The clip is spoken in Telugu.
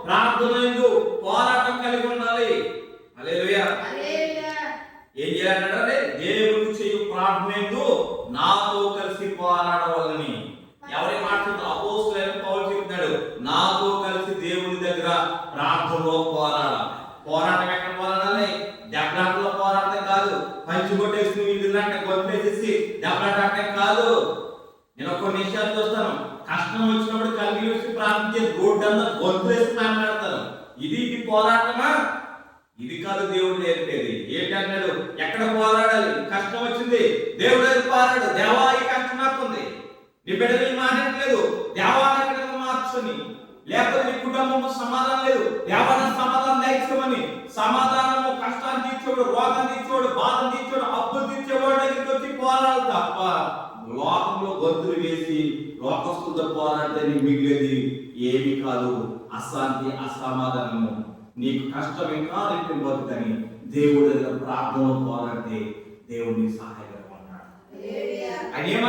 ప్రార్థనయందు పోరాటం కలిగి ఉండాలి. హల్లెలూయా. ఏం చేయాలంటే దేవుడు చేయు ప్రార్థనయందు నాతో కలిసి పోరాడవాలని. ఎవరి మాట్లాడుతూ అపోస్తలుడైన పౌలు చెప్తున్నాడు, నాతో కలిసి దేవుని దగ్గర ప్రార్థనలో పోరాడాలి. పోరాటం ఎక్కడ పోరాడాలి? దెబ్బలాటలో పోరాటం కాదు. పంచి కొట్టేసి నువ్వు ఇల్లంటే గొప్పేసేసి దెబ్బలాటం కాదు. నేను కొన్ని విషయాలు చూస్తాను, కష్టం వచ్చినప్పుడు కలిగి వచ్చి ప్రార్థించే రోడ్డు అంతా గొప్పేసి మాట్లాడతారు. ఇది పోరాటమా? ఇది కాదు దేవుడు నేర్పేది. ఏంటన్నాడు? ఎక్కడ పోరాడాలి? కష్టం వచ్చింది, దేవుడు దగ్గర పోరాడు. దేవా ఈ కష్టం నాకుంది, నీ బిడ్డలు మాట్లాడలేదు, దేవాలయ మార్చుని. లేకపోతే నీ కుటుంబంలో సమాధానం లేదు, దేవాలయ సమాధానం దయచేమని. సమాధానము కష్టాన్ని తీర్చేవాడు, రోగం తీర్చేవాడు, బాధను తీర్చేవాడు, అప్పులు తీర్చేవాడు దగ్గరికి వచ్చి పోరాడాలి తప్ప లోకంలో గొంతులు వేసి లోకస్తులతో పోరాడితే నీకు మిగిలేది ఏమి కాదు. అశాంతి, అసమాధానము. నీకు కష్టం ఇంకా రెట్టింపవుతుందని దేవుడి దగ్గర ప్రార్థనలో పోరాడితే దేవుడిని సహాయపడతాడు.